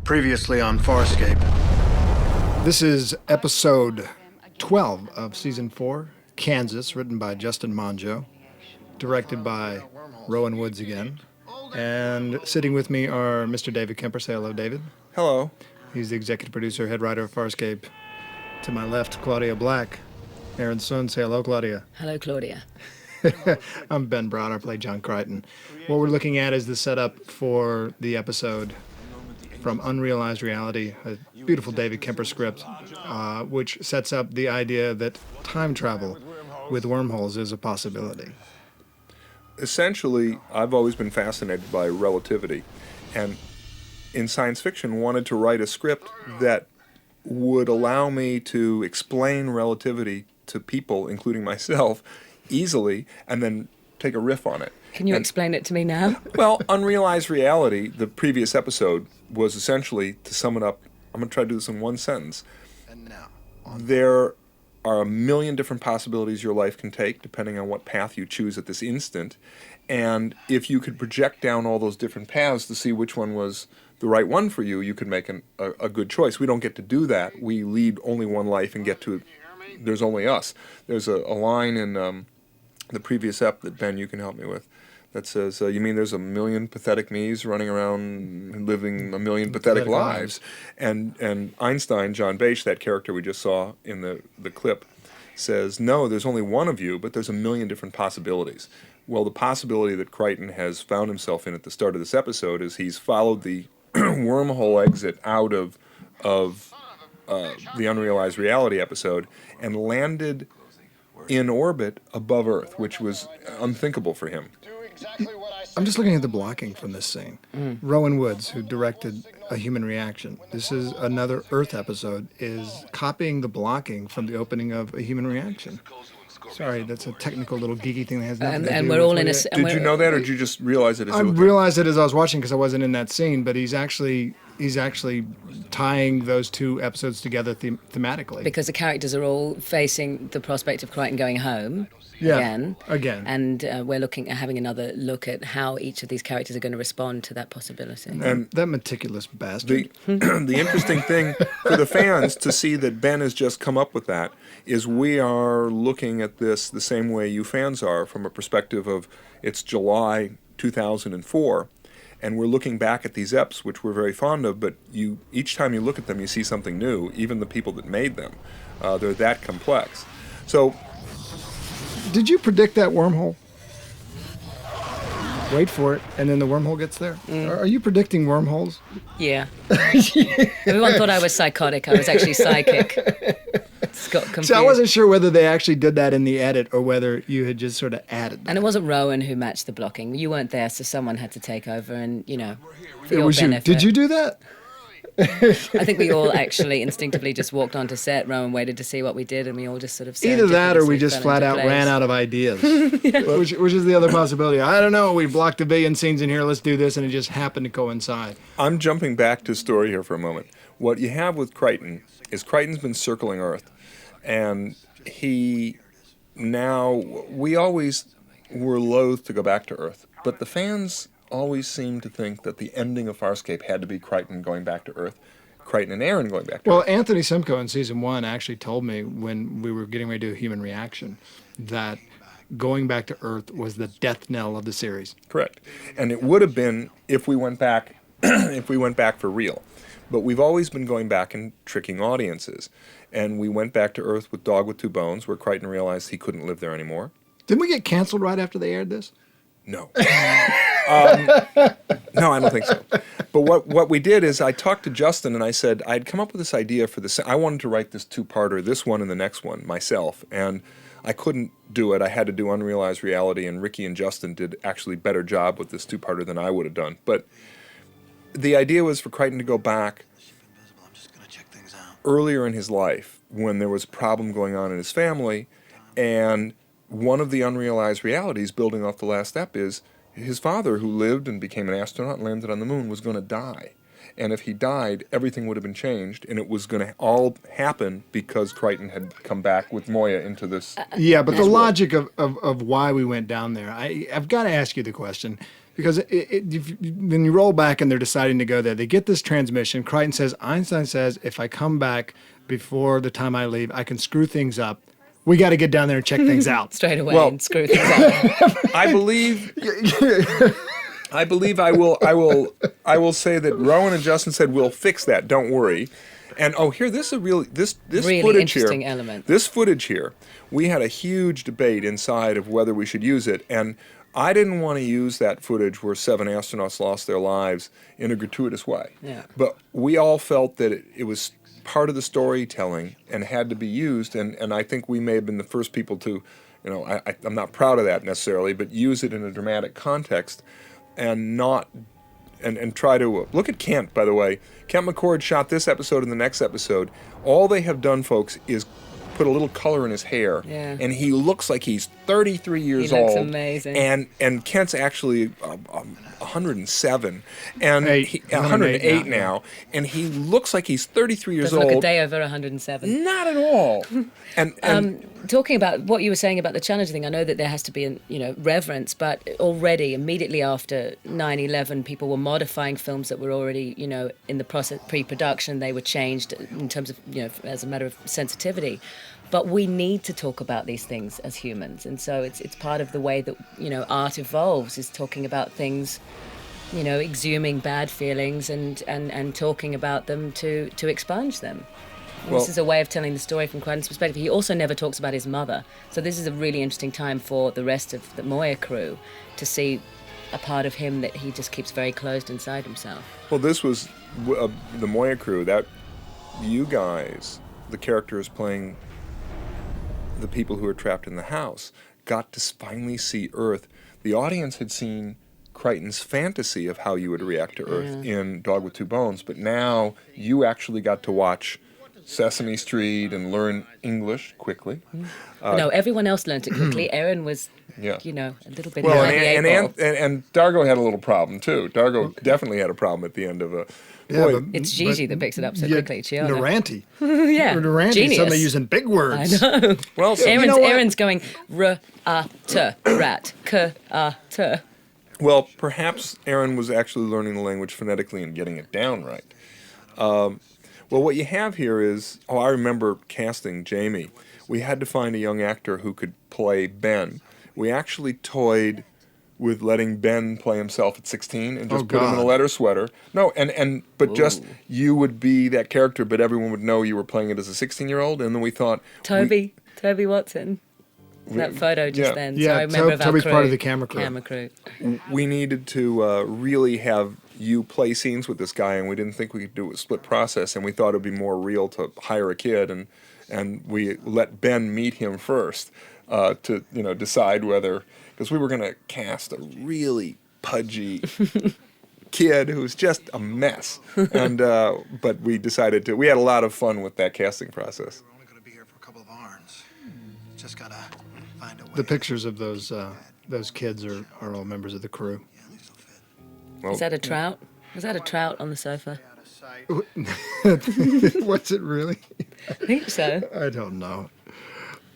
Previously on Farscape. This is episode 12 of season 4, Kansas, written by Justin Monjo, directed by Rowan Woods again. And sitting with me are Mr. David Kemper. Say hello, David. Hello. He's the executive producer, head writer of Farscape. To my left, Claudia Black. Aaron Sun. Say hello, Claudia. Hello, Claudia. I'm Ben Brown. I play John Crichton. What we're looking at is the setup for the episode from Unrealized Reality, a beautiful David Kemper script, which sets up the idea that time travel with wormholes is a possibility. Essentially, I've always been fascinated by relativity, and in science fiction wanted to write a script that would allow me to explain relativity to people, including myself, easily, and then take a riff on it. Can you explain it to me now? Well, Unrealized Reality, the previous episode, was essentially, to sum it up, I'm going to try to do this in one sentence. There are a million different possibilities your life can take, depending on what path you choose at this instant. And if you could project down all those different paths to see which one was the right one for you, you could make a good choice. We don't get to do that. We lead only one life and get to, there's only us. There's a line in the previous ep that, Ben, you can help me with, that says, you mean there's a million pathetic me's running around living a million pathetic lives? And Einstein, John Bache, that character we just saw in the clip, says, no, there's only one of you, but there's a million different possibilities. Well, the possibility that Crichton has found himself in at the start of this episode is he's followed the wormhole exit out of the Unrealized Reality episode and landed in orbit above Earth, which was unthinkable for him. I'm just looking at the blocking from this scene. Rowan Woods, who directed A Human Reaction, this is another Earth episode, is copying the blocking from the opening of A Human Reaction. Sorry, that's a technical little geeky thing that has nothing to do and with we're all in a... Did you know that, or did you just realize it as you I looked at it? realized it as I was watching because I wasn't in that scene, but he's actually tying those two episodes together thematically. Because the characters are all facing the prospect of Crichton going home again. And we're looking at having another look at how each of these characters are going to respond to that possibility. And that meticulous bastard. The interesting thing for the fans to see that Ben has just come up with that is we are looking at this the same way you fans are, from a perspective of it's July 2004, and we're looking back at these eps, which we're very fond of, but each time you look at them, you see something new, even the people that made them. They're that complex. So, did you predict that wormhole? Wait for it, and then the wormhole gets there. Are you predicting wormholes? Yeah. Everyone thought I was psychotic. I was actually psychic. It's got confused. So I wasn't sure whether they actually did that in the edit or whether you had just sort of added that. And it wasn't Rowan who matched the blocking. You weren't there, so someone had to take over and, for It your was benefit. you. Did you do that? I think we all actually instinctively just walked onto set. Rowan waited to see what we did, and we all just sort of... Either that or we just flat out ran out of ideas, which is the other possibility. I don't know, we blocked a billion scenes in here, let's do this, and it just happened to coincide. I'm jumping back to story here for a moment. What you have with Crichton is Crichton's been circling Earth, and we always were loath to go back to Earth, but the fans always seemed to think that the ending of Farscape had to be Crichton going back to Earth, Crichton and Aaron going back to Earth. Well, Anthony Simcoe in season 1 actually told me when we were getting ready to do A Human Reaction that going back to Earth was the death knell of the series. Correct. And it would have been if we went back for real. But we've always been going back and tricking audiences. And we went back to Earth with Dog with Two Bones, where Crichton realized he couldn't live there anymore. Didn't we get canceled right after they aired this? No. No, I don't think so. But what we did is I talked to Justin and I said I'd come up with this idea for this. I wanted to write this two-parter, this one and the next one, myself. And I couldn't do it. I had to do Unrealized Reality, and Ricky and Justin did actually a better job with this two-parter than I would have done. But the idea was for Crichton to go back earlier in his life when there was a problem going on in his family, and one of the unrealized realities building off the last step is his father, who lived and became an astronaut and landed on the moon, was going to die. And if he died, everything would have been changed, and it was going to all happen because Crichton had come back with Moya into this. Yeah, but the logic of why we went down there, I've got to ask you the question. Because when you roll back and they're deciding to go there, they get this transmission. Crichton says, Einstein says, if I come back before the time I leave, I can screw things up. We got to get down there and check things out. Straight away and screw things up. I believe I will say that Rowan and Justin said, we'll fix that, don't worry. And here, this is a really footage interesting here. Element. This footage here, we had a huge debate inside of whether we should use it, and I didn't want to use that footage where 7 astronauts lost their lives in a gratuitous way. Yeah. But we all felt that it was part of the storytelling and had to be used, and I think we may have been the first people to, I'm not proud of that necessarily, but use it in a dramatic context and not. And try to look at Kent, by the way. Kent McCord shot this episode and the next episode. All they have done, folks, is put a little color in his hair, and he looks like he's 33 years old. He looks amazing. And Kent's actually 107, and 108 now, and he looks like he's 33 years Doesn't old. look a day over 107. Not at all. And talking about what you were saying about the Challenger thing, I know that there has to be reverence, but already immediately after 9/11, people were modifying films that were already in the process pre-production. They were changed in terms of as a matter of sensitivity. But we need to talk about these things as humans, and so it's part of the way that art evolves, is talking about things, exhuming bad feelings and talking about them to expunge them. Well, this is a way of telling the story from Crichton's perspective. He also never talks about his mother, so this is a really interesting time for the rest of the Moya crew to see a part of him that he just keeps very closed inside himself. Well, this was the Moya crew. That you guys, the characters playing the people who are trapped in the house, got to finally see Earth. The audience had seen Crichton's fantasy of how you would react to Earth in Dog with Two Bones, but now you actually got to watch Sesame Street and learn English quickly. No, everyone else learned it quickly. Aaron was, a little bit well, behind the eight ball. and Dargo had a little problem too. Dargo definitely had a problem at the end of a. Yeah, it's Gigi that picks it up so quickly. Naranti. Naranti. Genius. Suddenly using big words. I know. Well, so Aaron's going r-a-t, rat, k-a-t. Well, perhaps Aaron was actually learning the language phonetically and getting it down right. Well, what you have here is, I remember casting Jamie. We had to find a young actor who could play Ben. We actually toyed with letting Ben play himself at 16 and just put him in a leather sweater. No, but just you would be that character, but everyone would know you were playing it as a 16-year-old. And then we thought Toby Watson. That photo just then. Yeah, so I remember Toby's crew, part of the camera crew. We needed to really have you play scenes with this guy, and we didn't think we could do it with split process, and we thought it would be more real to hire a kid, and we let Ben meet him first to decide whether, because we were going to cast a really pudgy kid who's just a mess, and but we decided to. We had a lot of fun with that casting process. We're only going to be here for a couple of hours. Just gotta find a way. The pictures of those kids are all members of the crew. Yeah, at least they'll fit. Well, Is that a trout? Was that a trout on the sofa? What's it really? I think so. I don't know.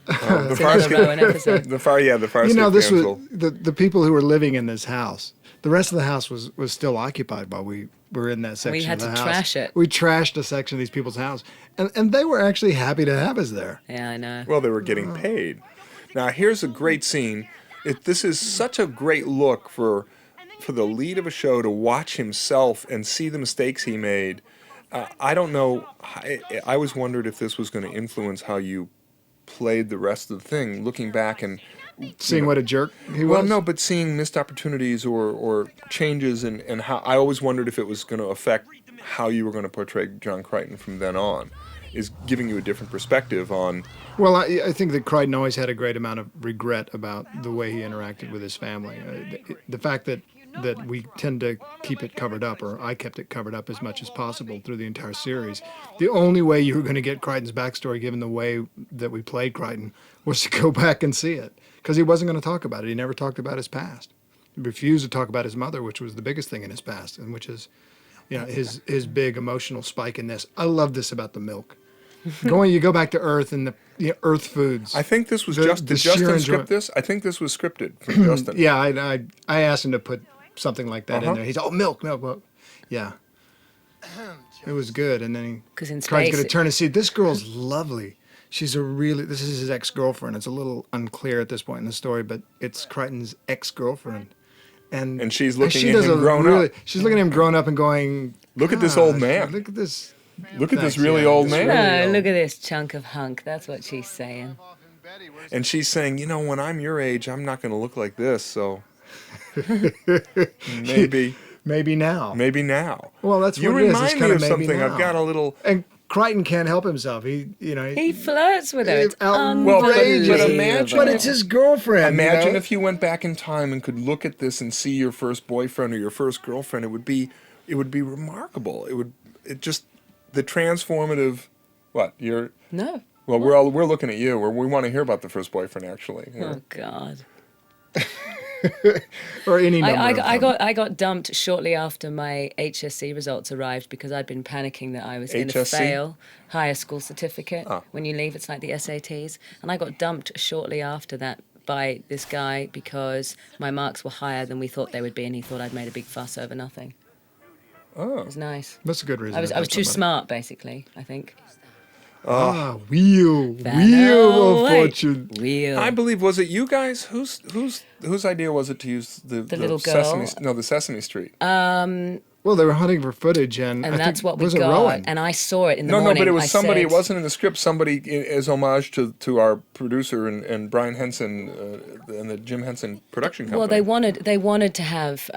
the It's another Rowan episode. the Farscape This was damsel. the people who were living in this house. The rest of the house was still occupied while we were in that section. We had of the to house. trash it. We trashed a section of these people's house, and they were actually happy to have us there. Yeah, I know. Well, they were getting paid. Now, here's a great scene. This is such a great look for the lead of a show to watch himself and see the mistakes he made. I don't know. I always wondered if this was going to influence how you played the rest of the thing, looking back and Seeing what a jerk he was. well, no, but seeing missed opportunities or changes and how I always wondered if it was going to affect how you were going to portray John Crichton from then on, is giving you a different perspective on. Well, I think that Crichton always had a great amount of regret about the way he interacted with his family. The fact that we tend to keep it covered up, or I kept it covered up as much as possible through the entire series. The only way you were going to get Crichton's backstory, given the way that we played Crichton, was to go back and see it, because he wasn't going to talk about it. He never talked about his past. He refused to talk about his mother, which was the biggest thing in his past, and which is, his big emotional spike in this. I love this about the milk. You go back to Earth and the Earth foods. I think this was did Justin script this? I think this was scripted from Justin. Yeah, I asked him to put something like that in there. He's milk, milk, milk. Yeah. It was good. And then Because in Crichton's space, going to turn and see, this girl's lovely. This is his ex-girlfriend. It's a little unclear at this point in the story, but it's Crichton's ex-girlfriend. And she's looking she at does him a grown really, up. She's looking at him grown up and going, Look at this old "Gosh, man. Look at this. Look at this Thanks, really yeah, old this man. really- no, look at this chunk of hunk. That's what she's saying. And she's saying, when I'm your age, I'm not going to look like this, so maybe now. Well, that's You what it is. It's remind me kinda of maybe something. now. I've got a little... And Crichton can't help himself. He flirts with her. It's It's outrageous. But unbelievable. imagine- But it's his girlfriend. Imagine if you went back in time and could look at this and see your first boyfriend or your first girlfriend. It would be remarkable. The transformative. What you're? No. Well, we're looking at you. We want to hear about the first boyfriend actually. Yeah. Oh God. or any number. I of them. got dumped shortly after my HSC results arrived because I'd been panicking that I was going to HSC? fail higher school certificate. Oh. When you leave, it's like the SATs, and I got dumped shortly after that by this guy because my marks were higher than we thought they would be, and he thought I'd made a big fuss over nothing. Oh. It was nice. That's a good reason. I was to too dump somebody. smart, basically. I think. Wheel of fortune. Wheel. I believe, was it you guys? Whose idea was it to use the little girl? the Sesame Street? Well, they were hunting for footage, and I that's think, what we was it got. Rowan? And I saw it in the No, morning. but it was I somebody. said- It wasn't in the script. Somebody as homage to our producer and Brian Henson and the Jim Henson production company. Well, they wanted to have.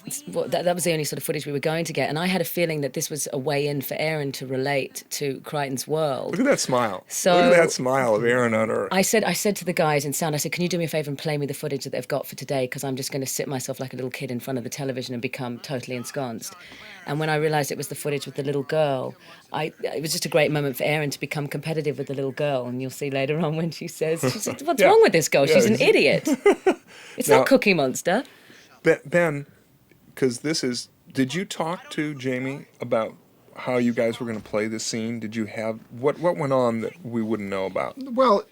That was the only sort of footage we were going to get, and I had a feeling that this was a way in for Aaron to relate to Crichton's world. Look at that smile. So- Look at that smile of Aaron on her. I said to the guys in sound, I said, can you do me a favour and play me the footage that they've got for today? Because I'm just going to sit myself like a little kid in front of the television and become totally ensconced. And when I realised it was the footage with the little girl, it was just a great moment for Erin to become competitive with the little girl. And you'll see later on when she says, what's Yeah. wrong with this girl? Yeah, She's an idiot. It's Now- not Cookie Monster. Ben, because did you talk to Jamie about how you guys were going to play this scene? Did you have, what went on that we wouldn't know about? Well,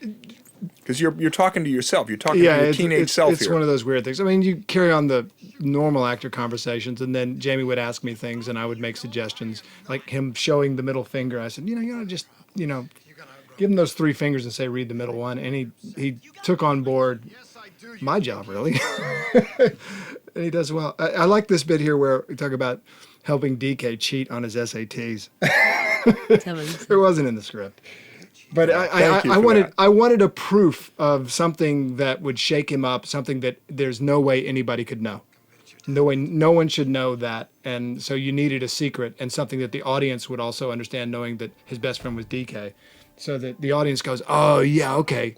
Because you're talking to yourself. You're talking yeah, to your it's, teenage it's, self it's here. one of those weird things. I mean, you carry on the normal actor conversations, and then Jamie would ask me things, and I would make suggestions, like him showing the middle finger. I said, just give him those three fingers and say, read the middle one. And he took on board my job, really. And he does well. I like this bit here where we talk about helping DK cheat on his SATs. It wasn't in the script. But Thank you I for wanted that. I wanted a proof of something that would shake him up, something that there's no way anybody could know. No one should know that. And so you needed a secret and something that the audience would also understand, knowing that his best friend was DK. So that the audience goes, oh, yeah, okay.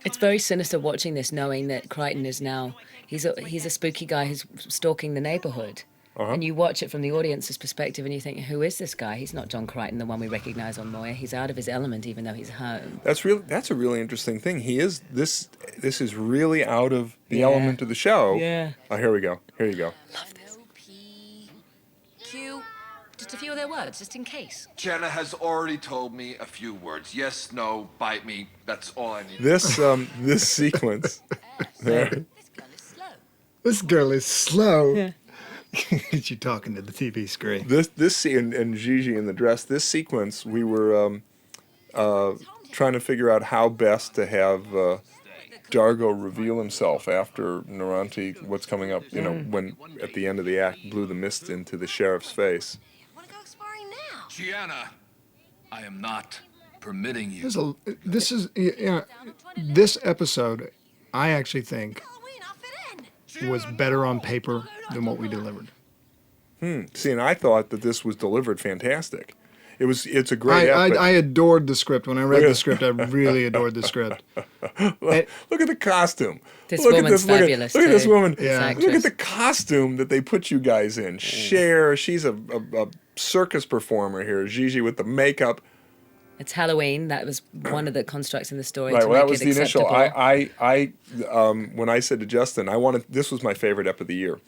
It's very sinister watching this, knowing that Crichton is now, he's a spooky guy who's stalking the neighborhood. And you watch it from the audience's perspective and you think, who is this guy? He's not John Crichton, the one we recognize on Moya. He's out of his element, even though he's home. That's a really interesting thing. He is this is really out of the Yeah. element of the show. Yeah. Oh, here we go. Here you go. Love this. Q. Just a few of their words, just in case. Jenna has already told me a few words. Yes, no, bite me. That's all I need. This sequence there. This girl is slow. This girl is slow. Yeah. She talking to the TV screen. This scene and Gigi in the dress. This sequence, we were trying to figure out how best to have Dargo reveal himself after Naranti. What's coming up? When at the end of the act, blew the mist into the sheriff's face. Want to go exploring now? Gianna, I am not permitting you. This episode, I actually think Halloween, I'll fit in. was better on paper than what we delivered. See, and I thought that this was delivered fantastic. It's a great I epic. adored the script. When I read Look at- the script, I really adored the script. Look at the costume. This look woman's look fabulous, Look at this too. woman. Yeah. Look at the costume that they put you guys in. Cher, she's a circus performer here. Gigi with the makeup. It's Halloween. That was one of the constructs in the story Right. to Well, that make was it the initial. acceptable. When I said to Justin, this was my favorite ep of the year.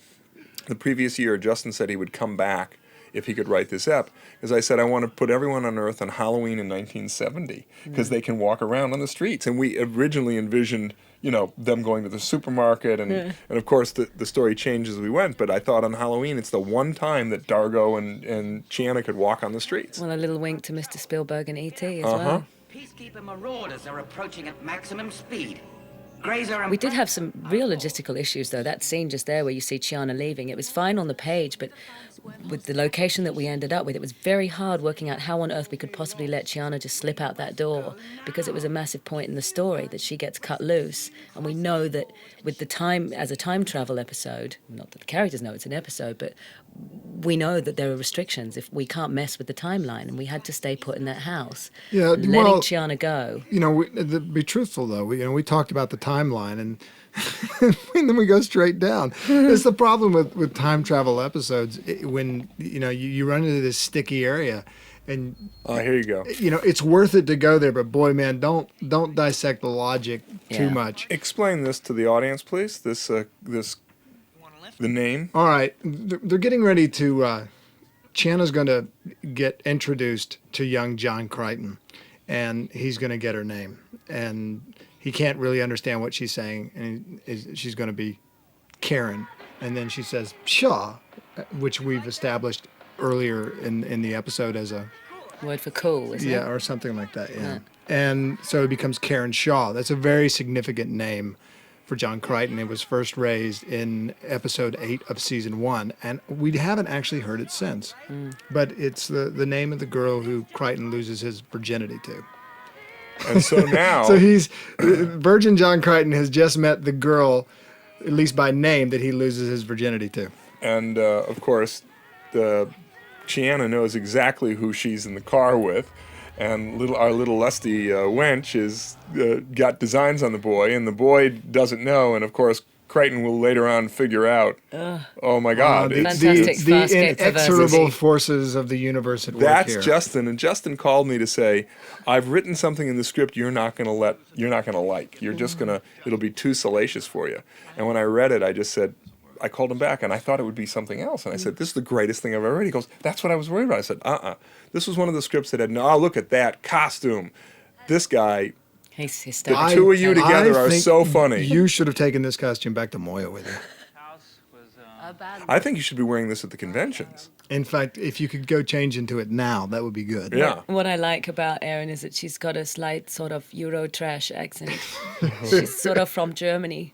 The previous year, Justin said he would come back if he could write this ep, is I said I want to put everyone on Earth on Halloween in 1970 because they can walk around on the streets. And we originally envisioned, them going to the supermarket, and of course the story changed as we went. But I thought on Halloween it's the one time that Dargo and Chiana could walk on the streets. Well, a little wink to Mr. Spielberg and E.T. as well. Peacekeeper marauders are approaching at maximum speed. Grazer and We did have some real logistical issues, though. That scene just there where you see Chiana leaving, it was fine on the page, but with the location that we ended up with, it was very hard working out how on earth we could possibly let Chiana just slip out that door, because it was a massive point in the story that she gets cut loose. And we know that with the time, as a time travel episode, not that the characters know it's an episode, but we know that there are restrictions if we can't mess with the timeline, and we had to stay put in that house. Yeah, letting well, Chiana go. To be truthful though, we talked about the timeline, and and then we go straight down. It's the problem with time travel episodes when you run into this sticky area, and Here you go. it's worth it to go there, but boy, man, don't dissect the logic too Yeah. much. Explain this to the audience, please. The name. All right, they're getting ready to. Chiana's going to get introduced to young John Crichton, and he's going to get her name, and he can't really understand what she's saying, and she's going to be Karen, and then she says Shaw, which we've established earlier in the episode as a Word for cool, isn't it? or something like that, yeah. And so it becomes Karen Shaw. That's a very significant name for John Crichton. It was first raised in episode 8 of season 1, and we haven't actually heard it since. But it's the name of the girl who Crichton loses his virginity to. And so now, So Virgin John Crichton has just met the girl, at least by name, that he loses his virginity to. and of course, Chiana knows exactly who she's in the car with, and our little lusty wench is got designs on the boy, and the boy doesn't know, and of course Crichton will later on figure out. Oh my God! The, Fantastic the Farscape inexorable diversity. forces of the universe at work That's here. Justin, and Justin called me to say, "I've written something in the script you're not going to like. You're just gonna. It'll be too salacious for you." And when I read it, I just said, I called him back, and I thought it would be something else. And I said, "This is the greatest thing I've ever read." He goes, "That's what I was worried about." I said, This was one of the scripts that had no. Oh, look at that costume. This guy. He's The hysterical. two of you together are think so funny. You should have taken this costume back to Moya with you. I think you should be wearing this at the conventions. In fact, if you could go change into it now, that would be good. Yeah. What I like about Erin is that she's got a slight sort of Euro trash accent. She's sort of from Germany.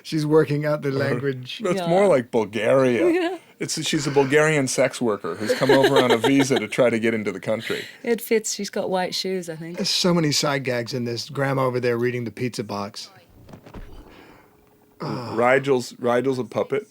She's working out the language. It's Yeah. more like Bulgaria. She's a Bulgarian sex worker who's come over on a visa to try to get into the country. It fits. She's got white shoes, I think. There's so many side gags in this. Grandma over there reading the pizza box. Rigel's a puppet.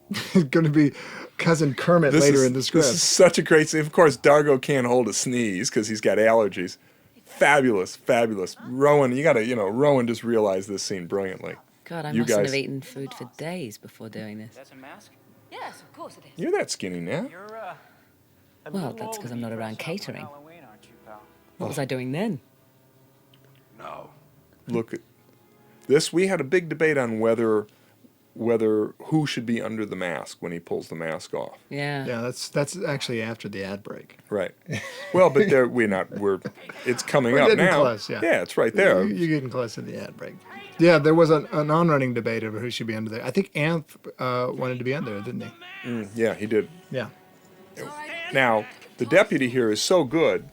It's going to be Cousin Kermit later in the script. This is such a great scene. Of course, Dargo can't hold a sneeze because he's got allergies. Fabulous, fabulous. Rowan, Rowan just realized this scene brilliantly. God, I You mustn't guys- have eaten food for days before doing this. That's a mask? Yes, of course it is. You're that skinny now. Well, that's because I'm not around catering. Halloween, aren't you, pal? What was I doing then? No. Look at this. We had a big debate on whether who should be under the mask when he pulls the mask off. Yeah. Yeah, that's actually after the ad break. Right. Well, but it's coming We're up getting now. close, yeah. it's right there. You're getting close to the ad break. Yeah, there was an on-running debate over who should be under there. I think Anth wanted to be under there, didn't he? Yeah, he did. Yeah. Now, the deputy here is so good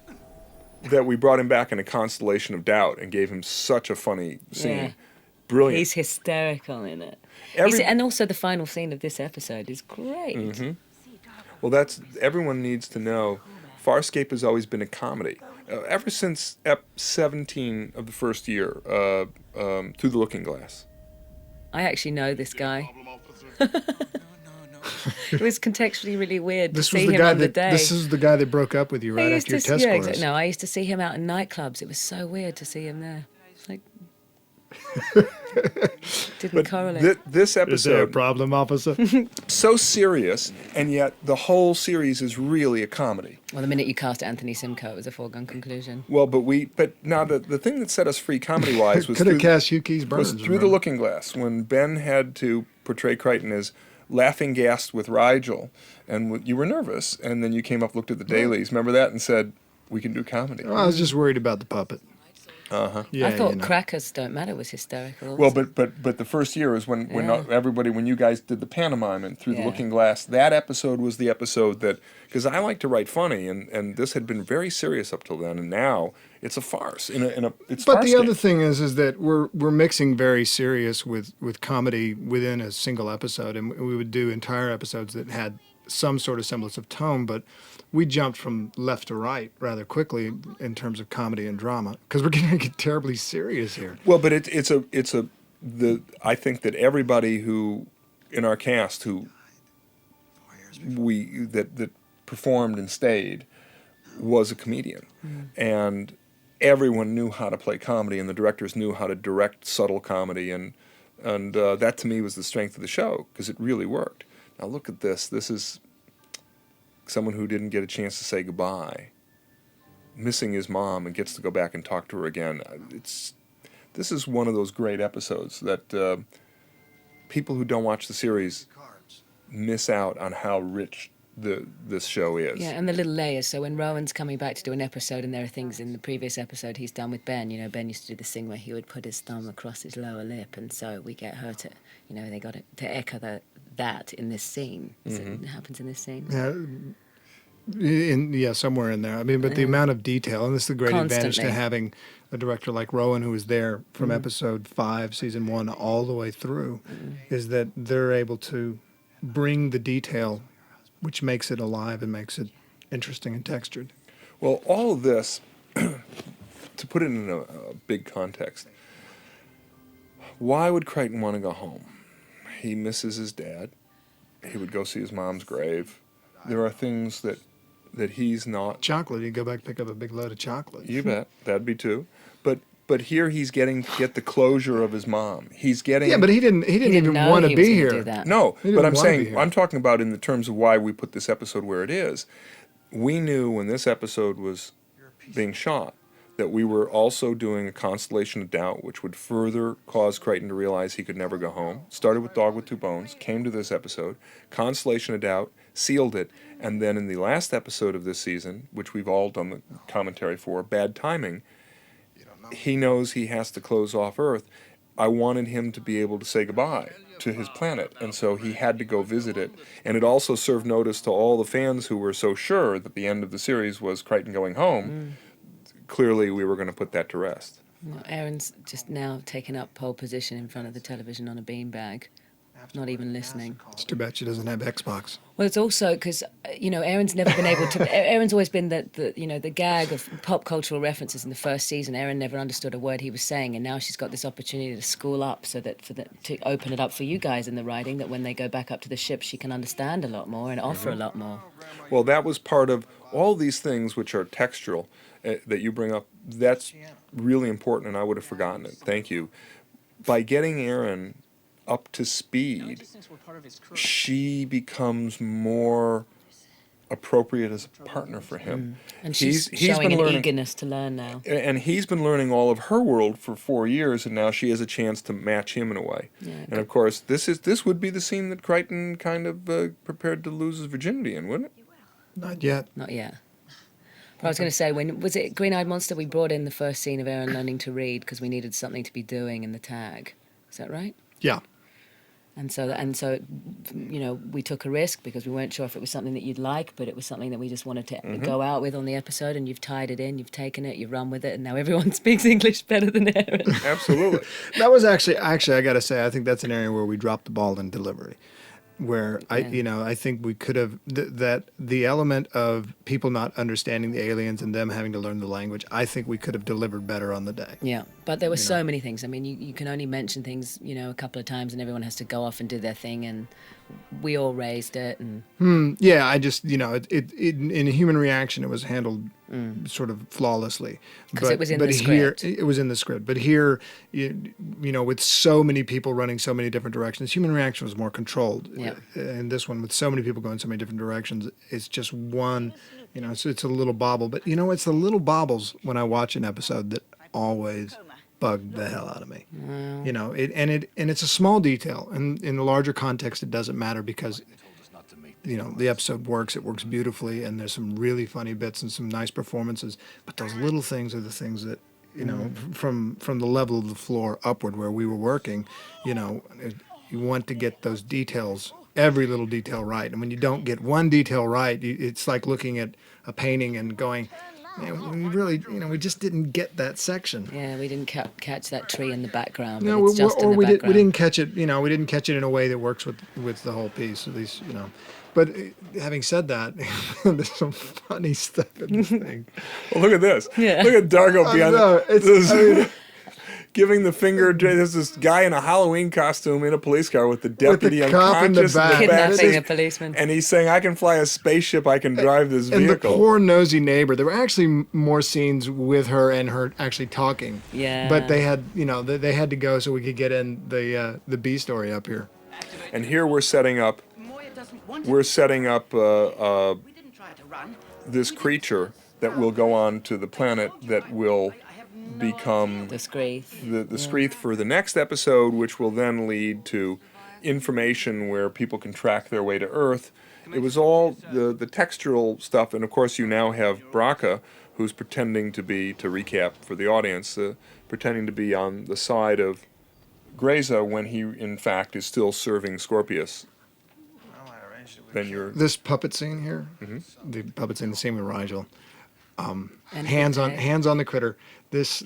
that we brought him back in a constellation of doubt and gave him such a funny scene. Yeah. Brilliant. He's hysterical in it. Every- And also the final scene of this episode is great. Mm-hmm. Well, everyone needs to know Farscape has always been a comedy. Ever since Ep 17 of the first year, Through the Looking Glass. I actually know this guy. It was contextually really weird to This was see the him guy on the that day. this is the guy that broke up with you I right used after your to test yeah, scores. exactly. No, I used to see him out in nightclubs. It was so weird to see him there. It's like didn't correlate. This Is there a episode, problem, officer? so serious, and yet the whole series is really a comedy. Well, the minute you cast Anthony Simcoe, it was a foregone conclusion. Well, but now the thing that set us free comedy-wise was Could have through, cast Hugh Keys was Burns. Through the Looking Glass, when Ben had to portray Crichton as laughing gassed with Rigel, and you were nervous, and then you came up, looked at the dailies, remember that, and said, we can do comedy. Well, I was just worried about the puppet. Yeah, I thought you know. Crackers Don't Matter was hysterical. Well, but the first year is when everybody, when you guys did the pantomime and Through the Yeah. Looking Glass, that episode was the episode that, because I like to write funny, and this had been very serious up till then, and now it's a farce. It's But the farce other game. thing is that we're mixing very serious with comedy within a single episode, and we would do entire episodes that had some sort of semblance of tone, but we jumped from left to right rather quickly in terms of comedy and drama because we're going to get terribly serious here. Well, but I think that everybody who in our cast that performed and stayed was a comedian, and everyone knew how to play comedy, and the directors knew how to direct subtle comedy, and that to me was the strength of the show because it really worked. Now look at this. This is someone who didn't get a chance to say goodbye, missing his mom, and gets to go back and talk to her again. This is one of those great episodes that people who don't watch the series miss out on how rich this show is. Yeah, and the little layers. So when Rowan's coming back to do an episode, and there are things in the previous episode he's done with Ben. You know, Ben used to do this thing where he would put his thumb across his lower lip, and so we get her to, you know, they got it to echo that in this scene. It happens in this scene. Yeah, somewhere in there. I mean, but the amount of detail, and this is the great advantage to Constantly. having a director like Rowan, who was there from episode 5, season 1, all the way through, is that they're able to bring the detail, which makes it alive and makes it interesting and textured. Well, all of this, to put it in a big context, why would Crichton want to go home? He misses his dad. He would go see his mom's grave. There are things that he's not. Chocolate, you go back pick up a big load of chocolate. You bet, that'd be too. But here he's getting to get the closure of his mom. He's getting. Yeah, but he didn't even know want to he was be gonna here. do that. No, He didn't but I'm wanna be saying here. I'm talking about in the terms of why we put this episode where it is. We knew when this episode was being shot that we were also doing a constellation of doubt, which would further cause Crichton to realize he could never go home. Started with Dog with Two Bones, came to this episode, constellation of doubt, sealed it, and then in the last episode of this season, which we've all done the commentary for, Bad Timing, he knows he has to close off Earth. I wanted him to be able to say goodbye to his planet, and so he had to go visit it. And it also served notice to all the fans who were so sure that the end of the series was Crichton going home. Clearly, we were going to put that to rest. Well, Aaron's just now taken up pole position in front of the television on a beanbag, not even listening. It's too bad she doesn't have Xbox. Well, it's also because, you know, Aaron's never been able to. Aaron's always been the gag of pop cultural references in the first season. Aaron never understood a word he was saying, and now she's got this opportunity to school up to open it up for you guys in the writing, that when they go back up to the ship, she can understand a lot more and offer a lot more. Well, that was part of all these things which are textural that you bring up. That's really important, and I would have forgotten it. Thank you. By getting Aaron up to speed, she becomes more appropriate as a partner for him. And she's showing been an learning, eagerness to learn now. and he's been learning all of her world for 4 years, and now she has a chance to match him in a way. Yeah, and of course, this would be the scene that Crichton kind of prepared to lose his virginity in, wouldn't it? Not yet. Not yet. But I was going to say, when was it Green-Eyed Monster? We brought in the first scene of Aaron learning to read because we needed something to be doing in the tag. Is that right? Yeah. And so, you know, we took a risk because we weren't sure if it was something that you'd like, but it was something that we just wanted to go out with on the episode. And you've tied it in, you've taken it, you've run with it, and now everyone speaks English better than Aaron. Absolutely. That was actually I got to say, I think that's an area where we dropped the ball in delivery. Where I think we could have that the element of people not understanding the aliens and them having to learn the language. I think we could have delivered better on the day. Yeah, but there were so many things. I mean, you can only mention things, you know, a couple of times, and everyone has to go off and do their thing. And we all raised it, and Yeah, I just it in a human reaction, it was handled sort of flawlessly. 'Cause it was in but the here, script. it was in the script. But here, you know, with so many people running so many different directions, human reaction was more controlled. Yeah. And this one, with so many people going so many different directions, it's just one. You know, it's a little bobble. But you know, it's the little bobbles when I watch an episode that always bugged the hell out of me. You know, and it's a small detail, and in the larger context, it doesn't matter because, you know, the episode works. It works beautifully, and there's some really funny bits and some nice performances. But those little things are the things that, you know, from the level of the floor upward where we were working, you know, you want to get those details, every little detail right. And when you don't get one detail right, it's like looking at a painting and going, man, we really, you know, we just didn't get that section. Yeah, we didn't catch that tree in the background. No, It's just in the we background. didn't catch it. You know, we didn't catch it in a way that works with the whole piece. At least, you know. But having said that, there's some funny stuff in this thing. Well, look at this. Yeah. Look at Dargo beyond know, it's- I mean- giving the finger. There's this guy in a Halloween costume in a police car with the deputy cop in the unconscious back. Kidnapping a policeman. And he's saying, I can fly a spaceship, I can drive this And the vehicle. poor nosy neighbor. There were actually more scenes with her and her actually talking. Yeah. But they had, you know, they had to go so we could get in the B story up here. And here we're setting up Moya doesn't want we're it. setting up We didn't try to run. this creature that will go on to the planet that will become The Screeth. the Screeth for the next episode, which will then lead to information where people can track their way to Earth. It was all the textural stuff, and of course you now have Braca, who's pretending to be, to recap for the audience, pretending to be on the side of Greza when he in fact is still serving Scorpius. Then you're This puppet scene here, Mm-hmm. the puppet scene, the scene with Rigel, And hands on the critter. This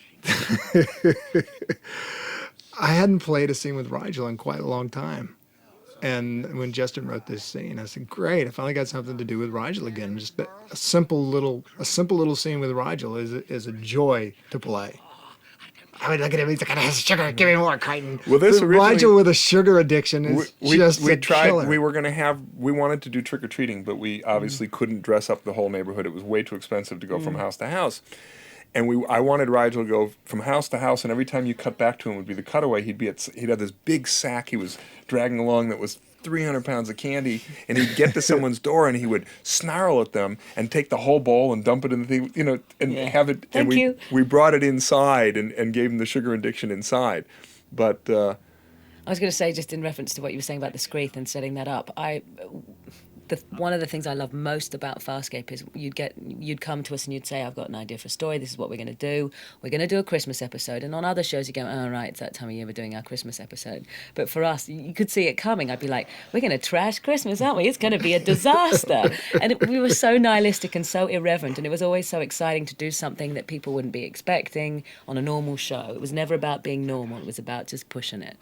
I hadn't played a scene with Rigel in quite a long time. And when Justin wrote this scene, I said, "Great! I finally got something to do with Rigel again." Just a simple little scene with Rigel is a joy to play. I mean, look at him. He's like, "Sugar, give me more, Crichton." Well, this The originally- Rigel with a sugar addiction is just we a tried. killer. We wanted to do trick or treating, but we obviously couldn't dress up the whole neighborhood. It was way too expensive to go from house to house. And I wanted Rigel to go from house to house, and every time you cut back to him would be the cutaway. He'd have this big sack he was dragging along that was 300 pounds of candy, and he'd get to someone's door and he would snarl at them and take the whole bowl and dump it in the thing, you know, and have it. And Thank you. we brought it inside and gave him the sugar addiction inside, but. I was going to say, just in reference to what you were saying about the Screeth and setting that up, one of the things I love most about Fasrcape is you'd come to us and you'd say, I've got an idea for a story, this is what we're going to do. We're going to do a Christmas episode. And on other shows you go, oh, right, it's that time of year we're doing our Christmas episode. But for us, you could see it coming. I'd be like, we're going to trash Christmas, aren't we? It's going to be a disaster. And we were so nihilistic and so irreverent, and it was always so exciting to do something that people wouldn't be expecting on a normal show. It was never about being normal. It was about just pushing it.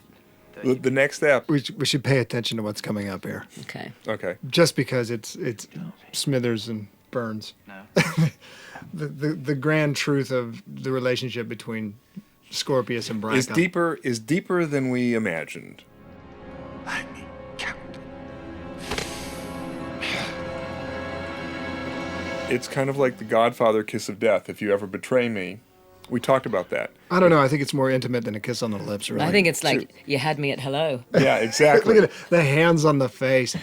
The next step. we should pay attention to what's coming up here. Okay. Okay. Just because it's Smithers and Burns. the grand truth of the relationship between Scorpius and Braca Is deeper than we imagined. Let me count. It's kind of like the Godfather kiss of death. If you ever betray me, we talked about that. I don't know. I think it's more intimate than a kiss on the lips. Really. I think it's like, you had me at hello. Yeah, exactly. Look at it, the hands on the face.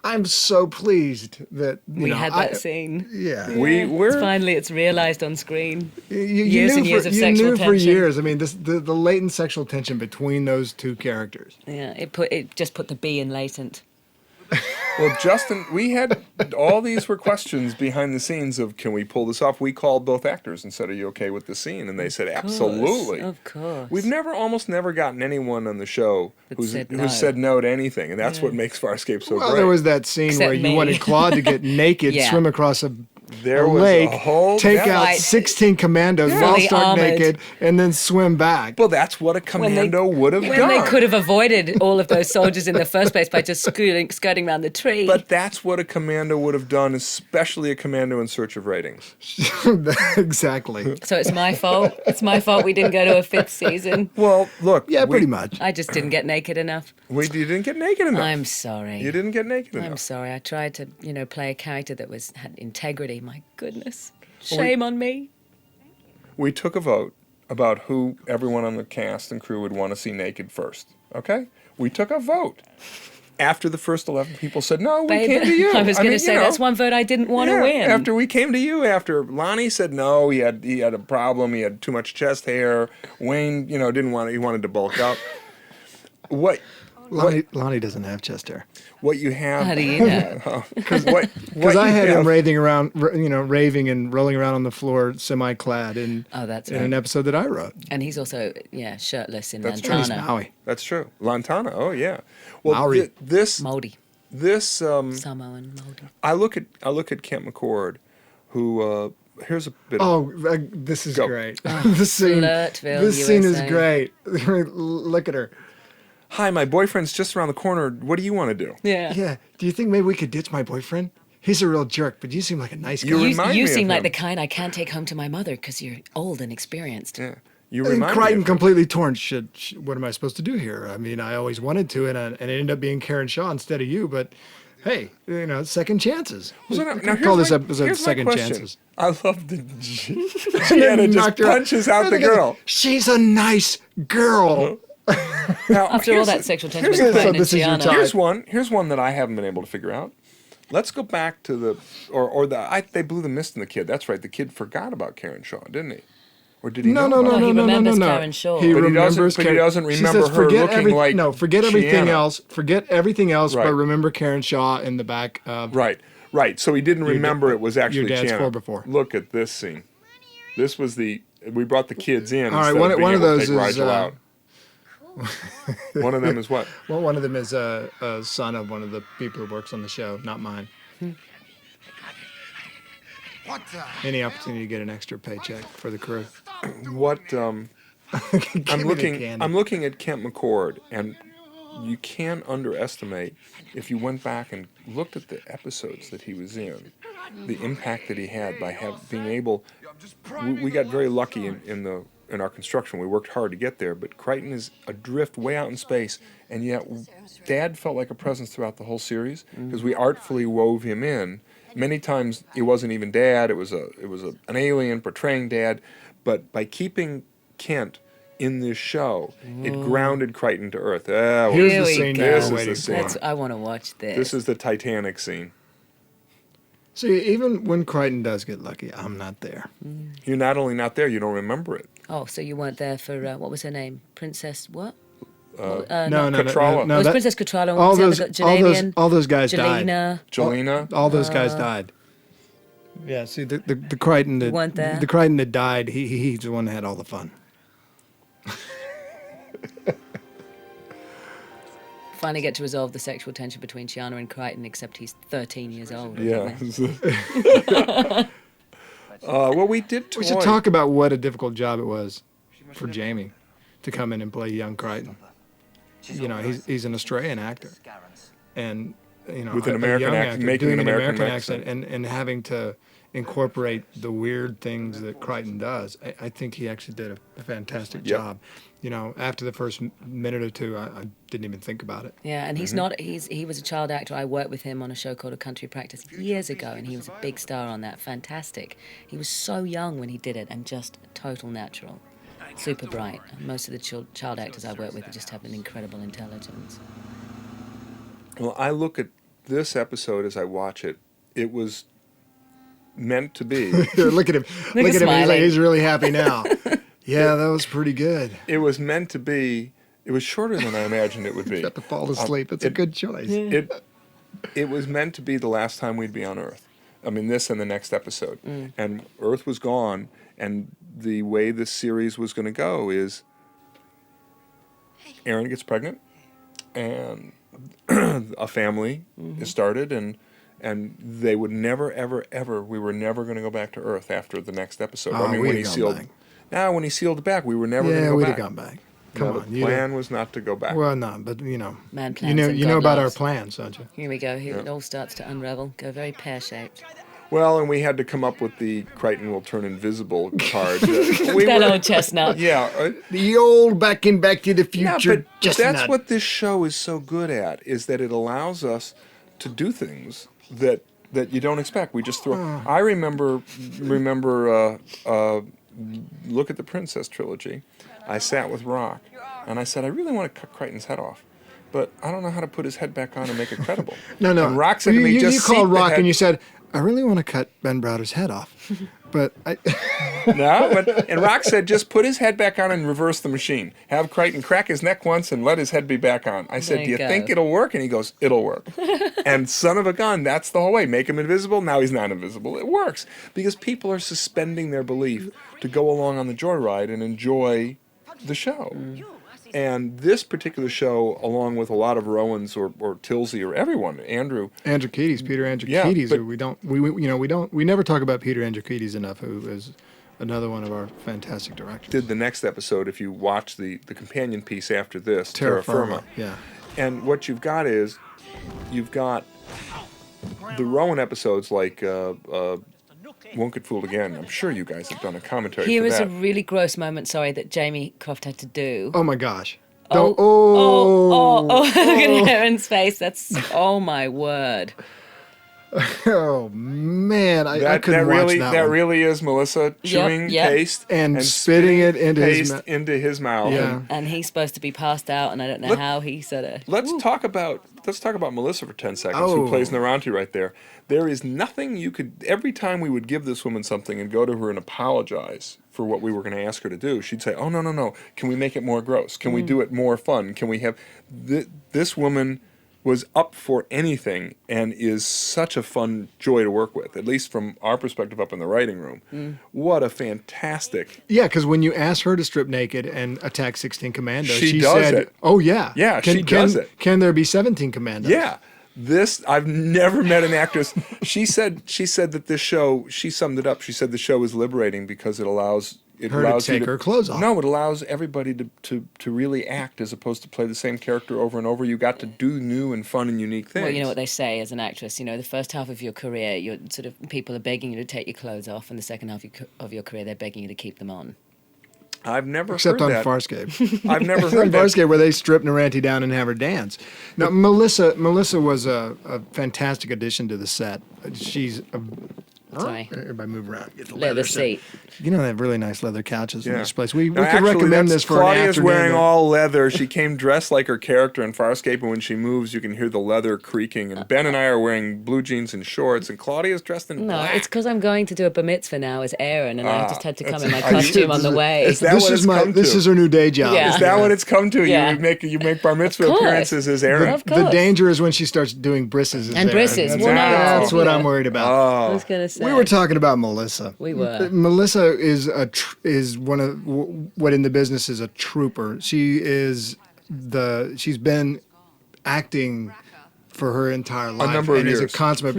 I'm so pleased that We had that scene. Yeah, It's realized on screen. you Years knew and years for, of you sexual knew for tension. years. I mean, the latent sexual tension between those two characters. Yeah, it just put the B in latent. Well, Justin, we had all these were questions behind the scenes of, can we pull this off? We called both actors and said, are you okay with the scene? And they said, absolutely. Of course. We've almost never gotten anyone on the show That who said no. said no to anything, and that's what makes Farscape so Well, great. there was that scene Except where you me. wanted Claude to get naked, Yeah. swim across a There was lake, a whole take yeah. out Right. 16 commandos, all Fully stark armored. naked, and then swim back. Well, that's what a commando would have When done. they could have avoided all of those soldiers in the first place by just skirting around the tree. But that's what a commando would have done, especially a commando in search of ratings. Exactly. So it's my fault. It's my fault we didn't go to a fifth season. Well, look. Yeah, pretty much. I just didn't get naked enough. You didn't get naked enough. I'm sorry. You didn't get naked enough. I'm sorry. I tried to, play a character that had integrity. My goodness. Shame on me. We took a vote about who everyone on the cast and crew would want to see naked first. Okay? We took a vote. after the first 11 people said, no, we Babe, came to you. I was going mean, to say, you know, that's one vote I didn't want to win. After we came to you, after Lonnie said no, he had a problem, he had too much chest hair. Wayne, he wanted to bulk up. Lonnie doesn't have chest hair. What you have... How do you know? Because I had him raving and rolling around on the floor semi-clad in an episode that I wrote. And he's also, shirtless in That's Lantana. He's Maui. That's true. Lantana, oh yeah. Well, Maori. Moldy. Samoan moldy. I look at Kent McCord, who here's a bit. This is Go. great. This scene is USA. great. Look at her. Hi, my boyfriend's just around the corner. What do you want to do? Yeah. Yeah. Do you think maybe we could ditch my boyfriend? He's a real jerk, but you seem like a nice guy. You remind me You of seem like him. the kind I can't take home to my mother because you're old and experienced. Yeah. You And remind me Crichton of him. completely torn. What am I supposed to do here? I mean, I always wanted to, and it ended up being Karen Shaw instead of you. But hey, second chances. So We now can here's call this my- episode here's my Second question. Chances. I love the Gianna just Knocked her out. punches out the girl. She's a nice girl. Now, After all here's that the- sexual tension here's with the- Clayton and this is your Gianna. time. Here's one that I haven't been able to figure out. Let's go back to they blew the mist in the kid. That's right. The kid forgot about Karen Shaw, didn't he? Or did he? No, know no, about no, her? he no, no, no, remembers no. Karen Shaw. He But he doesn't- remembers. but he Karen- doesn't She remember says, her forget looking like No, forget everything Gianna. else. Forget everything else, Right. but remember Karen Shaw in the back. Right. So he didn't remember it was actually your dad's Gianna. floor before. Look at this scene. This was we brought the kids in. All right, instead one of being of able to those take is, Rigel out. One of them is what? Well, one of them is a son of one of the people who works on the show, not mine. What the? Any opportunity to get an extra paycheck for the crew. What? Give I'm me the looking. candy. I'm looking at Kent McCord, and you can't underestimate if you went back and looked at the episodes that he was in, the impact that he had by being able. We got very lucky in our construction. We worked hard to get there, but Crichton is adrift way out in space, and yet Dad felt like a presence throughout the whole series because we artfully wove him in. Many times it wasn't even Dad; it was an alien portraying Dad. But by keeping Kent in this show, it grounded Crichton to Earth. Here's Here the we scene go. now This is waiting the for. scene. I want to watch this. This is the Titanic scene. See, even when Crichton does get lucky, I'm not there. You're not only not there, you don't remember it. Oh, so you weren't there for what was her name? Princess what? No, Catrala. It was that- Princess Catrala. all What was those, the other guy? Jalabian? all those guys died. Jelena. Jelena. All those guys died. Yeah, see, the Crichton that weren't there? the Crichton that died, he's the one that had all the fun. Finally get to resolve the sexual tension between Gianna and Crichton, except he's 13 years old. Yeah. Well, we did toy. We should talk about what a difficult job it was for Jamie to come in and play young Crichton. He's an Australian actor, and With an a American young accent, actor making doing an an American accent and having to incorporate the weird things that Crichton does. I think he actually did a fantastic job. After the first minute or two, I didn't even think about it. Yeah, and he was a child actor. I worked with him on a show called A Country Practice years ago, and he was a big star on that. Fantastic. He was so young when he did it, and just a total natural. Super bright. Most of the child actors I work with just have an incredible intelligence. Well, I look at this episode as I watch it. It was meant to be. Look at him. Look at him. smiling. He's really happy now. Yeah, that was pretty good. It was meant to be. It was shorter than I imagined it would be. Got to fall asleep. It's a good choice. It was meant to be the last time we'd be on Earth. I mean, this and the next episode. And Earth was gone, and the way this series was going to go is Aaron gets pregnant, and a family is started, and they would never, ever, ever, we were never going to go back to Earth after the next episode. Oh, when we'd he have gone sealed... back. Now, when he sealed it back, we were never going to Yeah, go we'd back. have gone back. Come No, on. the plan was not to go back. Well, no, but Man you plans know, and you know God about our laughs. plans, don't you? Here we go. Here it all starts to unravel. Go very pear-shaped. Well, and we had to come up with the Crichton will turn invisible card. That old chestnut. Yeah. The old Back to the Yeah, Future but chestnut. that's what this show is so good at, is that it allows us to do things that you don't expect. We just throw... I remember look at the Princess trilogy. I sat with Rock, and I said, I really want to cut Crichton's head off. but I don't know how to put his head back on and make it credible. No. And Rock said to me, you just called seat the Rock head. and you said, I really want to cut Ben Browder's head off. But And Rock said, just put his head back on and reverse the machine. Have Crichton crack his neck once and let his head be back on. I said, There do you you go. think it'll work? And he goes, it'll work. And son of a gun, that's the whole way. Make him invisible, now he's not invisible. It works. Because people are suspending their belief to go along on the joyride and enjoy the show. And this particular show, along with a lot of Rowans or Tilsey or everyone, Andrew Androkidis, Peter Yeah, Androkidis, but- who we never talk about Peter Androkidis enough, who is another one of our fantastic directors. did the next episode, if you watch the companion piece after this, Terra Terra Firma, yeah. And what you've got is, you've got the Rowan episodes like Won't Get Fooled Again. I'm sure you guys have done a commentary Here for is that. a really gross moment, sorry, that Jamie Croft had to do. Oh my gosh. Oh, Oh, look at Aaron's face. That's, oh my word. oh, man, I that couldn't watch really, that one. really is Melissa chewing yep. paste And spitting it into his paste into his mouth. Yeah. And he's supposed to be passed out, and I don't know Look- how he sort of... Let's talk about Melissa for 10 seconds, who Oh. plays Naranti right there. There is nothing you could, every time we would give this woman something and go to her and apologize for what we were going to ask her to do, she'd say, oh, no. Can we make it more gross? Can we do it more fun? Can we have, this woman was up for anything and is such a fun joy to work with, at least from our perspective up in the writing room. What a fantastic... Yeah, because when you asked her to strip naked and attack 16 commandos, She she does said, it. oh, yeah. Yeah, she does it. Can there be 17 commandos? Yeah. I've never met an actress. She said that this show, she summed it up. She said the show is liberating because it allows Her to you take her clothes off. No, it allows everybody to really act as opposed to play the same character over and over. You got to do new and fun and unique things. Well, you know what they say as an actress, the first half of your career, you're sort of, people are begging you to take your clothes off, and the second half of your career, they're begging you to keep them on. I've never Except heard on that. Farscape. I've never on heard that. Farscape, where they strip Naranti down and have her dance. Now, Melissa was a fantastic addition to the set. She's a... Sorry. Everybody move around. Get the Leather seat. seat. You know, they have really nice leather couches in Yeah. this place. We No, could actually, recommend that's- this for Claudia's an afternoon. wearing all leather. She came dressed like her character in Farscape, and when she moves, you can hear the leather creaking. And Ben and I are wearing blue jeans and shorts, and Claudia's dressed in No, black. it's because I'm going to do a bar mitzvah now as Aaron, and I just had to come in my are you- costume on the way. Is that This what is it's come this to? is her new day job. Yeah. Is that what it's come to? Yeah. You make bar mitzvah course. appearances as Aaron. Of The course. danger is when she starts doing brisses. And brisses. That's, Well, no, that's what yeah. I'm worried about. I was going to say. We were talking about Melissa. We were. Melissa is one of what in the business is a trooper. She's been acting for her entire life. number of and is years. a consummate.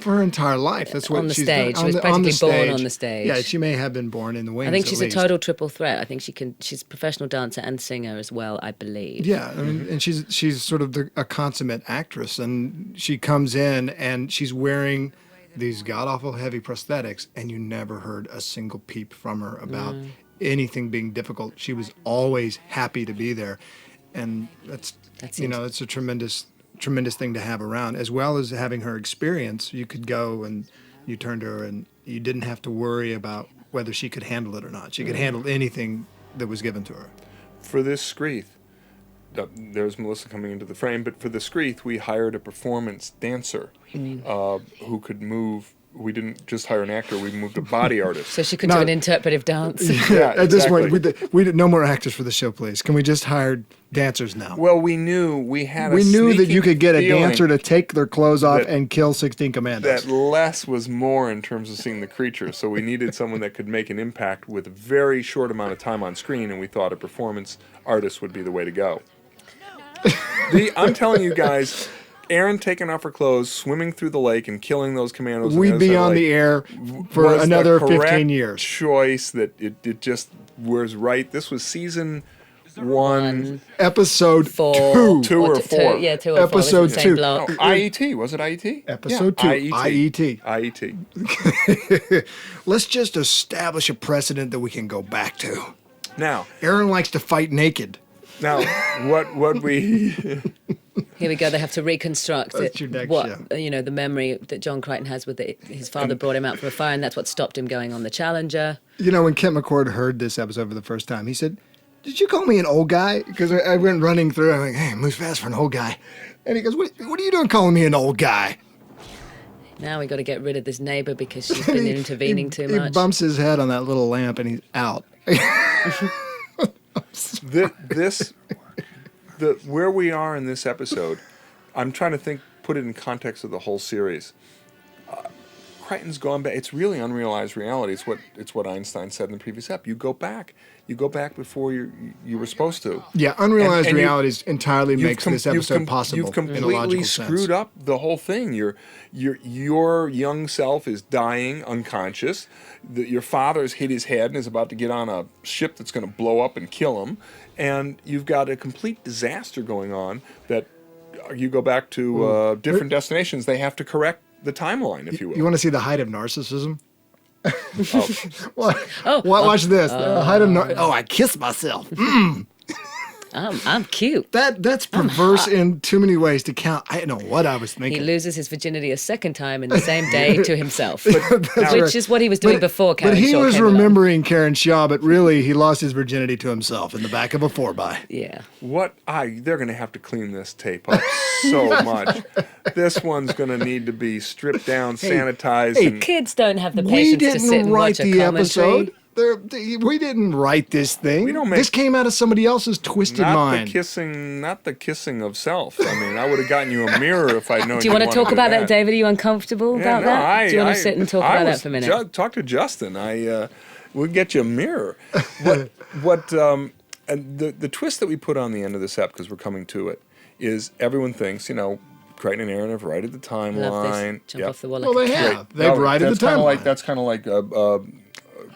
For her entire life. That's what On the she's stage. done. She was practically born on the stage. Yeah, she may have been born in the wings. I think at she's least. a total triple threat. I think she's a professional dancer and singer as well, I believe. Yeah, I mean, and she's sort of a consummate actress, and she comes in and she's wearing these god awful heavy prosthetics, and you never heard a single peep from her about anything being difficult. She was always happy to be there, and that's it's a tremendous thing to have around, as well as having her experience. You could go and you turned to her, and you didn't have to worry about whether she could handle it or not. She could handle anything that was given to her. For this Screeth, there's Melissa coming into the frame, but for the Screeth, we hired a performance dancer who could move. We didn't just hire an actor, we moved a body artist. So she could do an interpretive dance. Yeah, At this point, exactly. we did no more actors for the show, please. Can we just hire dancers now? Well, we knew that you could get a feeling dancer to take their clothes off that- and kill 16 commandos. that less was more in terms of seeing the creature. So we needed someone that could make an impact with a very short amount of time on screen, and we thought a performance artist would be the way to go. I'm telling you guys, Erin taking off her clothes, swimming through the lake, and killing those commandos. We'd be on the air for was the another correct 15 years. Choice that it just was right. This was season 1, Episode 4. 2. or 4. Yeah, 2 or 4. Episode It's the same 2. block. Oh, IET, was it IET? Episode 2. IET. IET. Let's just establish a precedent that we can go back to. Now, Aaron likes to fight naked. what we Here we go. They have to reconstruct That's your next what show. the memory that John Crichton has with his father brought him out for a fire, and that's what stopped him going on the Challenger. You know, when Kent McCord heard this episode for the first time, he said, did you call me an old guy? Because I went running through. I'm like, hey, moves fast for an old guy. And he goes, what are you doing calling me an old guy? Now we got to get rid of this neighbor because she's been intervening too much. He bumps his head on that little lamp and he's out. Where we are in this episode, I'm trying to put it in context of the whole series. Crichton's gone back. It's really unrealized reality. It's what Einstein said in the previous ep. You go back before you were supposed to. Yeah, unrealized And realities entirely makes this episode possible. You've in a completely logical screwed sense. up the whole thing. Your young self is dying unconscious. Your father's hit his head and is about to get on a ship that's going to blow up and kill him. And you've got a complete disaster going on that you go back to different destinations. They have to correct the timeline, if you will. You want to see the height of narcissism? Oh. Watch this. The height of I kiss myself. I'm cute. That's perverse in too many ways to count. I don't know what I was He thinking. loses his virginity a second time in the same day to himself, That's which right. is what he was doing before Karen But he Shaw was came along. remembering Karen Shaw, but really he lost his virginity to himself in the back of a 4x. Yeah. They're going to have to clean this tape up so much. This one's going to need to be stripped down, sanitized. and Kids don't have the We patience to sit didn't and write watch a the commentary. episode. We didn't write this thing. We don't make- This came out of somebody else's twisted mind. not the kissing of self. I mean, I would have gotten you a mirror if I'd known. Do you want to wanted talk about that, that, David? Are you uncomfortable about that? Do you want to sit and talk about that for a minute? Talk to Justin. We'll get you a mirror. And the twist that we put on the end of this ep, because we're coming to it, is everyone thinks, Crichton and Aaron have righted the timeline. Love this. Jump off the wall Well, like a they cat. have. They've righted the timeline. That's kind of like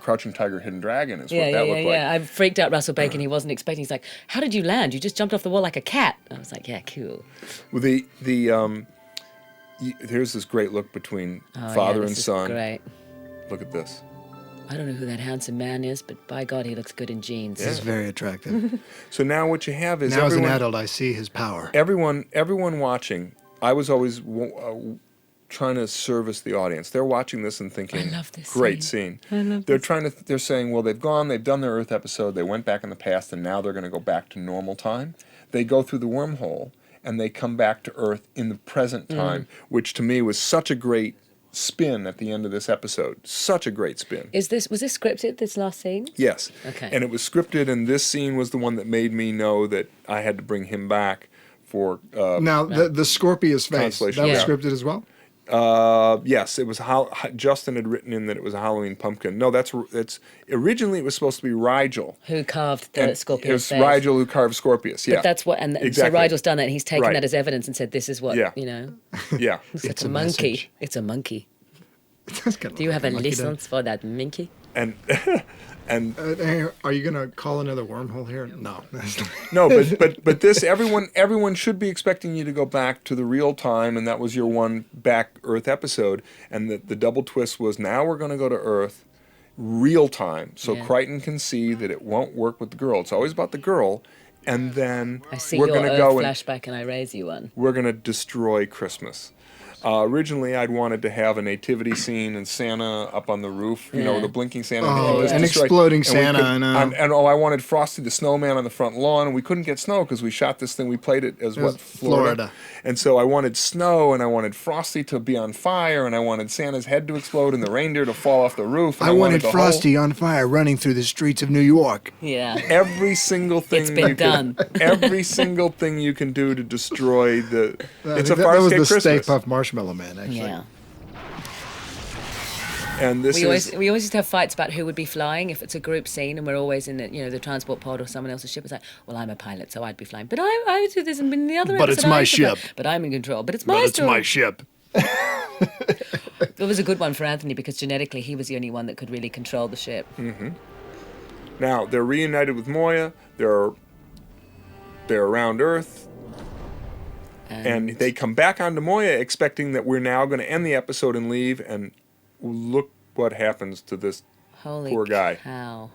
Crouching Tiger, Hidden Dragon is what that looked like. I freaked out Russell Bacon. He wasn't expecting. He's like, "How did you land? You just jumped off the wall like a cat." I was like, "Yeah, cool." Well, there's this great look between Oh, father yeah, and this is son. Great. Look at this. I don't know who that handsome man is, but by God, he looks good in jeans. This is very attractive. So now what you have is Now as an everyone, adult, I see his power. everyone watching. I was always trying to service the audience. They're watching this and thinking, I love this great scene. scene. They're saying, well, they've done their Earth episode, they went back in the past, and now they're going to go back to normal time. They go through the wormhole, and they come back to Earth in the present time, which to me was such a great spin at the end of this episode. Such a great spin. Was this scripted? This last scene? Yes. Okay. And it was scripted, and this scene was the one that made me know that I had to bring him back for. Now, the Scorpius face, that was Constellation, yeah. scripted as well? Yes, it was Justin had written in that it was a Halloween pumpkin. No, that's originally it was supposed to be Rigel. Who carved the And it Scorpius was face? Rigel who carved Scorpius. Yeah, But that's what, and Exactly. so Rigel's done that, and he's taken Right. that as evidence and said, "This is what Yeah. Yeah. It's It's a a monkey. message. It's a monkey. That's kinda Do you have a lucky to- license for that monkey?" and and Hey, are you gonna call another wormhole here? No. no, but this everyone should be expecting you to go back to the real time, and that was your one back Earth episode, and the double twist was now we're going to go to Earth real time, so Yeah. Crichton can see that it won't work with the girl. It's always about the girl, and then I see we're your going to Earth go and flashback, and I raise you one. we're going to destroy Christmas. Originally, I'd wanted to have a nativity scene and Santa up on the roof, Yeah. the blinking Santa. Oh, and it was an destroyed. exploding And we Santa, couldn't- I know. And I wanted Frosty the Snowman on the front lawn, and we couldn't get snow because we shot this thing. We played it as was what Florida. And so I wanted snow, and I wanted Frosty to be on fire, and I wanted Santa's head to explode and the reindeer to fall off the roof. And I wanted the Frosty on fire running through the streets of New York. Yeah. every single thing It's been you can, done. every single thing you can do to destroy the. I It's think a that was Farscape the Christmas. Steak Puff Marshmallow Man, actually. Yeah. And this We is always used to have fights about who would be flying if it's a group scene and we're always in the transport pod or someone else's ship. It's like, well, I'm a pilot, so I'd be flying. But I would do this and in the other But it's episode, my I used to fly. ship. But I'm in control. But it's my story. ship. It was a good one for Anthony because genetically he was the only one that could really control the ship. now they're reunited with Moya. They're around Earth. And they come back onto Moya expecting that we're now going to end the episode and leave, and look what happens to this Holy poor guy. cow.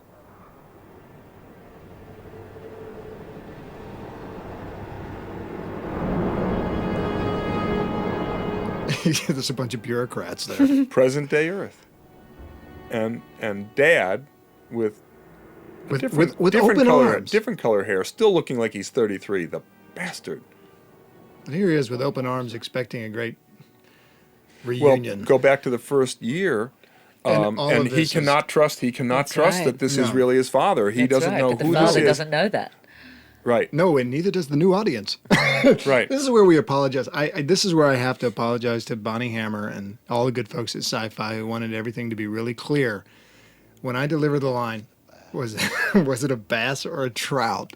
There's a bunch of bureaucrats there. Present day Earth. And Dad with with different open color, arms. different color hair, still looking like he's 33. The bastard. And here he is with open arms, expecting a great Well, reunion. go back to the first year, And all and of he this is- cannot trust. He cannot That's trust right. that this is No. really his father. He That's doesn't right, know but who the this father is. doesn't know that. Right. No, and neither does the new audience. Right. This is where we apologize. This is where I have to apologize to Bonnie Hammer and all the good folks at Sci-Fi who wanted everything to be really clear. When I deliver the line, was was it a bass or a trout?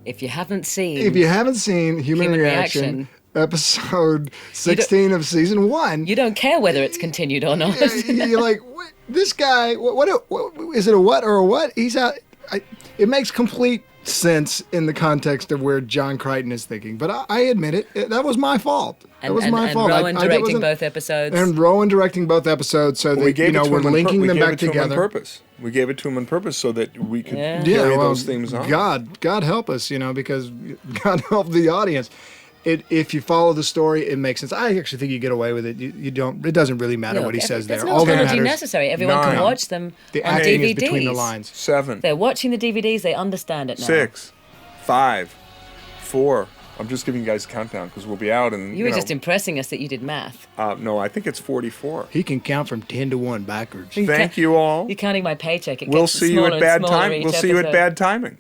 If you haven't seen, If you haven't seen Human Reaction, episode 16 of season 1, you don't care whether it's continued or not. you're like, what, this guy, what is it a what or a what? He's out. It makes complete sense in the context of where John Crichton is thinking. But I admit it, that was my fault. That was my fault. Rowan directing wasn't- both episodes. And Rowan directing both episodes so We that, gave you know, it to we're him on linking we them gave back it to him on together. purpose. We gave it to him on purpose so that we could Yeah. carry well, those themes on. God help us, you know, because God help the audience. If you follow the story, it makes sense. I actually think you get away with it. You don't. It doesn't really matter Look, what he says there. There's no All that trilogy matters, necessary. Everyone 9. can watch them the on acting DVDs. is between the lines. 7, They're watching the DVDs. They understand it now. 6, 5, 4. I'm just giving you guys a countdown because we'll be out and You were just impressing us that you did math. no, I think it's 44. He can count from 10 to 1 backwards. Thank you all. You're counting my paycheck. It We'll gets see you smaller at and bad smaller time. each We'll see you at episode. bad timing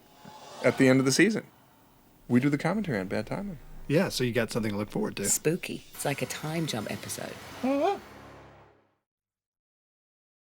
at the end of the season. We do the commentary on bad timing. Yeah, so you got something to look forward to. Spooky. It's like a time jump episode.